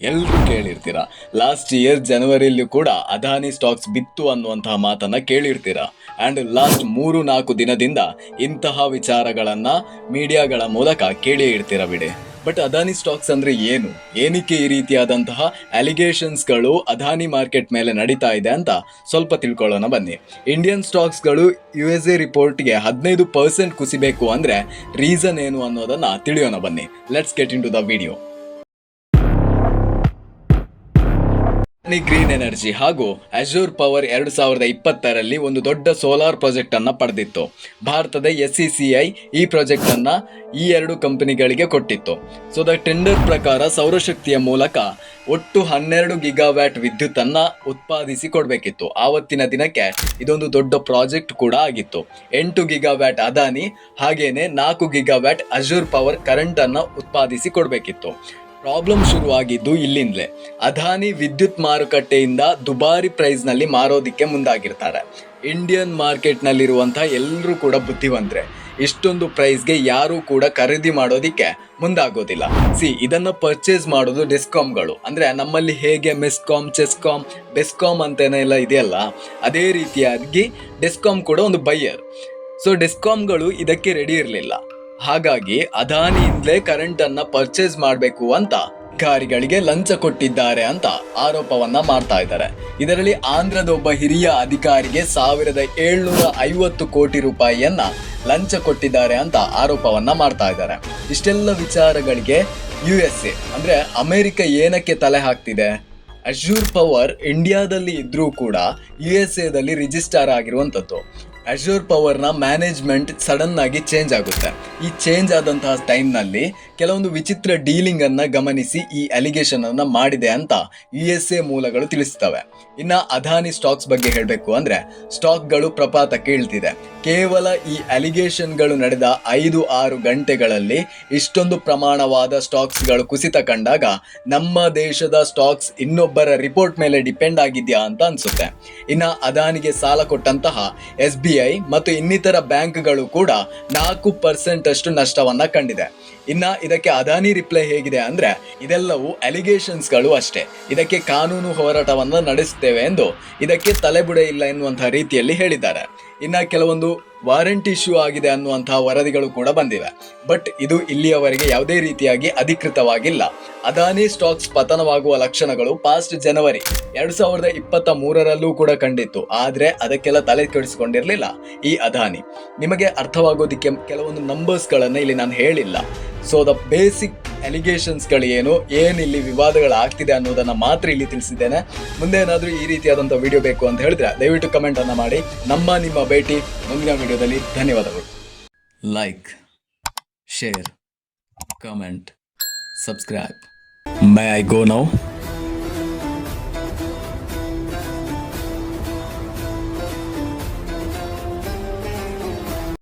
ಎಲ್ಲರೂ ಕೇಳಿರ್ತೀರಾ, last year ಜನವರಿಯಲ್ಲೂ ಕೂಡ Adani stocks ಬಿತ್ತು ಅನ್ನುವಂತಹ ಮಾತನ್ನ ಕೇಳಿರ್ತೀರಾ. ಅಂಡ್ ಲಾಸ್ಟ್ 3-4 ದಿನದಿಂದ ಇಂತಹ ವಿಚಾರಗಳನ್ನ ಮೀಡಿಯಾಗಳ ಮೂಲಕ ಕೇಳಿ ಇರ್ತೀರಾ ಬಿಡಿ. ಬಟ್ ಅದಾನಿ ಸ್ಟಾಕ್ಸ್ ಅಂದ್ರೆ ಏನು, ಏನಕ್ಕೆ ಈ ರೀತಿಯಾದಂತಹ ಅಲಿಗೇಷನ್ಸ್ಗಳು ಅದಾನಿ ಮಾರ್ಕೆಟ್ ಮೇಲೆ ನಡೀತಾ ಇದೆ ಅಂತ ಸ್ವಲ್ಪ ತಿಳ್ಕೊಳ್ಳೋಣ ಬನ್ನಿ. ಇಂಡಿಯನ್ ಸ್ಟಾಕ್ಸ್ಗಳು USA ರಿಪೋರ್ಟ್ಗೆ 15% ಕುಸಿಬೇಕು ಅಂದ್ರೆ ರೀಸನ್ ಏನು ಅನ್ನೋದನ್ನ ತಿಳಿಯೋಣ ಬನ್ನಿ. Let's get in to the video. Green energy ಹಾಗೂ ಅಜೂರ್ ಪವರ್ 2020ರಲ್ಲಿ ಒಂದು ದೊಡ್ಡ ಸೋಲಾರ್ ಪ್ರಾಜೆಕ್ಟ್ ಅನ್ನ ಪಡೆದಿತ್ತು. ಭಾರತದ SCCI ಈ ಪ್ರಾಜೆಕ್ಟ್ ಅನ್ನ ಈ ಎರಡು ಕಂಪನಿಗಳಿಗೆ ಕೊಟ್ಟಿತ್ತು. ಸೊ ದ ಟೆಂಡರ್ ಪ್ರಕಾರ ಸೌರಶಕ್ತಿಯ ಮೂಲಕ ಒಟ್ಟು 12 ಗಿಗಾವ್ಯಾಟ್ ವಿದ್ಯುತ್ ಅನ್ನ ಉತ್ಪಾದಿಸಿ ಕೊಡಬೇಕಿತ್ತು. ಆವತ್ತಿನ ದಿನಕ್ಕೆ ಇದೊಂದು ದೊಡ್ಡ ಪ್ರಾಜೆಕ್ಟ್ ಕೂಡ ಆಗಿತ್ತು. 8 ಗಿಗಾವ್ಯಾಟ್ ಅದಾನಿ ಹಾಗೇನೆ 4 ಗಿಗಾವ್ಯಾಟ್ ಅಜೂರ್ ಪವರ್ ಕರೆಂಟ್ ಅನ್ನ ಉತ್ಪಾದಿಸಿ ಕೊಡಬೇಕಿತ್ತು. ಪ್ರಾಬ್ಲಮ್ ಶುರುವಾಗಿದ್ದು ಇಲ್ಲಿಂದಲೇ. ಅದಾನಿ ವಿದ್ಯುತ್ ಮಾರುಕಟ್ಟೆಯಿಂದ ದುಬಾರಿ ಪ್ರೈಸ್ ನಲ್ಲಿ ಮಾರೋದಿಕ್ಕೆ ಮುಂದಾಗಿರ್ತಾರೆ. ಇಂಡಿಯನ್ ಮಾರ್ಕೆಟ್ ನಲ್ಲಿರುವಂತಹ ಎಲ್ಲರೂ ಕೂಡ ಬುದ್ಧಿವಂತರೆ. ಇಷ್ಟೊಂದು ಪ್ರೈಸ್ಗೆ ಯಾರು ಕೂಡ ಖರೀದಿ ಮಾಡೋದಿಕ್ಕೆ ಮುಂದಾಗೋದಿಲ್ಲ. ಇದನ್ನ ಪರ್ಚೇಸ್ ಮಾಡೋದು ಡಿಸ್ಕಾಮ್ಗಳು. ಅಂದ್ರೆ ನಮ್ಮಲ್ಲಿ ಹೇಗೆ ಮೆಸ್ಕಾಮ್, ಚೆಸ್ಕಾಮ್, ಬೆಸ್ಕಾಮ್ ಅಂತೇನೆಲ್ಲ ಇದೆಯಲ್ಲ, ಅದೇ ರೀತಿಯಾಗಿ ಡಿಸ್ಕಾಮ್ ಕೂಡ ಒಂದು ಬೈಯರ್. ಸೊ ಡಿಸ್ಕಾಮ್ಗಳು ಇದಕ್ಕೆ ರೆಡಿ ಇರಲಿಲ್ಲ. ಹಾಗಾಗಿ ಅದಾನಿಯಿಂದಲೇ ಕರೆಂಟ್ ಅನ್ನ ಪರ್ಚೇಸ್ ಮಾಡಬೇಕು ಅಂತ ಅಧಿಕಾರಿಗಳಿಗೆ ಲಂಚ ಕೊಟ್ಟಿದ್ದಾರೆ ಅಂತ ಆರೋಪವನ್ನ ಮಾಡ್ತಾ ಇದ್ದಾರೆ. ಇದರಲ್ಲಿ ಆಂಧ್ರದ ಒಬ್ಬ ಹಿರಿಯ ಅಧಿಕಾರಿಗೆ 1750 ಕೋಟಿ ರೂಪಾಯಿಯನ್ನ ಲಂಚ ಕೊಟ್ಟಿದ್ದಾರೆ ಅಂತ ಆರೋಪವನ್ನ ಮಾಡ್ತಾ ಇದ್ದಾರೆ. ಇಷ್ಟೆಲ್ಲ ವಿಚಾರಗಳಿಗೆ USA ಅಂದ್ರೆ ಅಮೆರಿಕ ಏನಕ್ಕೆ ತಲೆ ಹಾಕ್ತಿದೆ? ಅಜೂರ್ ಪವರ್ ಇಂಡಿಯಾದಲ್ಲಿ ಇದ್ರೂ ಕೂಡ USA ರಿಜಿಸ್ಟರ್ ಆಗಿರುವಂಥದ್ದು. ಅಜೂರ್ ಪವರ್ನ ಮ್ಯಾನೇಜ್ಮೆಂಟ್ ಸಡನ್ ಆಗಿ ಚೇಂಜ್ ಆಗುತ್ತೆ. ಈ ಚೇಂಜ್ ಆದಂತಹ ಟೈಮ್ನಲ್ಲಿ ಕೆಲವೊಂದು ವಿಚಿತ್ರ ಡೀಲಿಂಗ್ ಅನ್ನ ಗಮನಿಸಿ ಈ ಅಲಿಗೇಷನ್ ಅನ್ನ ಮಾಡಿದೆ ಅಂತ USA ಮೂಲಗಳು ತಿಳಿಸ್ತವೆ. ಇನ್ನ ಅದಾನಿ ಸ್ಟಾಕ್ಸ್ ಬಗ್ಗೆ ಹೇಳಬೇಕು ಅಂದ್ರೆ ಸ್ಟಾಕ್ಗಳು ಪ್ರಪಾತಕ್ಕೆ ಇಳ್ತಿದೆ. ಕೇವಲ ಈ ಅಲಿಗೇಷನ್ಗಳು ನಡೆದ 5-6 ಗಂಟೆಗಳಲ್ಲಿ ಇಷ್ಟೊಂದು ಪ್ರಮಾಣವಾದ ಸ್ಟಾಕ್ಸ್ಗಳು ಕುಸಿತ ಕಂಡಾಗ ನಮ್ಮ ದೇಶದ ಸ್ಟಾಕ್ಸ್ ಇನ್ನೊಬ್ಬರ ರಿಪೋರ್ಟ್ ಮೇಲೆ ಡಿಪೆಂಡ್ ಆಗಿದ್ಯಾ ಅಂತ ಅನ್ಸುತ್ತೆ. ಇನ್ನ ಅದಾನಿಗೆ ಸಾಲ ಕೊಟ್ಟಂತಹ SBI ಮತ್ತು ಇನ್ನಿತರ ಬ್ಯಾಂಕ್ಗಳು ಕೂಡ 4% ಅಷ್ಟು ನಷ್ಟವನ್ನ ಕಂಡಿದೆ. ಇನ್ನ ಇದಕ್ಕೆ ಅದಾನಿ ರಿಪ್ಲೈ ಹೇಗಿದೆ ಅಂದ್ರೆ ಇದೆಲ್ಲವೂ ಅಲಿಗೇಷನ್ಸ್ಗಳು ಅಷ್ಟೇ, ಇದಕ್ಕೆ ಕಾನೂನು ಹೋರಾಟವನ್ನ ನಡೆಸುತ್ತೇವೆ ಎಂದು ಇದಕ್ಕೆ ತಲೆಬುಡೆ ಇಲ್ಲ ಎನ್ನುವಂತಹ ರೀತಿಯಲ್ಲಿ ಹೇಳಿದ್ದಾರೆ. ಇನ್ನ ಕೆಲವೊಂದು ವಾರಂಟ್ ಇಶ್ಯೂ ಆಗಿದೆ ಅನ್ನುವಂತಹ ವರದಿಗಳು ಕೂಡ ಬಂದಿವೆ. ಬಟ್ ಇದು ಇಲ್ಲಿಯವರೆಗೆ ಯಾವುದೇ ರೀತಿಯಾಗಿ ಅಧಿಕೃತವಾಗಿಲ್ಲ. ಅದಾನಿ ಸ್ಟಾಕ್ಸ್ ಪತನವಾಗುವ ಲಕ್ಷಣಗಳು ಪಾಸ್ಟ್ ಜನವರಿ 2023ರಲ್ಲೂ ಕೂಡ ಕಂಡಿತ್ತು. ಆದ್ರೆ ಅದಕ್ಕೆಲ್ಲ ತಲೆ ಕೆಡಿಸಿಕೊಂಡಿರಲಿಲ್ಲ ಈ ಅದಾನಿ. ನಿಮಗೆ ಅರ್ಥವಾಗೋದಿಕ್ಕೆ ಕೆಲವೊಂದು ನಂಬರ್ಸ್ಗಳನ್ನ ಇಲ್ಲಿ ನಾನು ಹೇಳಿಲ್ಲ. ಸೊ ದ ಬೇಸಿಕ್ ಅಲಿಗೇಷನ್ಸ್ಗಳು ಏನಿಲ್ಲಿ ವಿವಾದಗಳಾಗ್ತಿದೆ ಅನ್ನೋದನ್ನ ಮಾತ್ರ ಇಲ್ಲಿ ತಿಳಿಸಿದ್ದೇನೆ. ಮುಂದೆ ಏನಾದರೂ ಈ ರೀತಿಯಾದಂಥ ವಿಡಿಯೋ ಬೇಕು ಅಂತ ಹೇಳಿದ್ರೆ ದಯವಿಟ್ಟು ಕಮೆಂಟ್ ಅನ್ನ ಮಾಡಿ. ನಿಮ್ಮ ಭೇಟಿ ಮುಂದಿನ ವಿಡಿಯೋದಲ್ಲಿ. ಧನ್ಯವಾದಗಳು. Like, share, comment, subscribe. My I go now?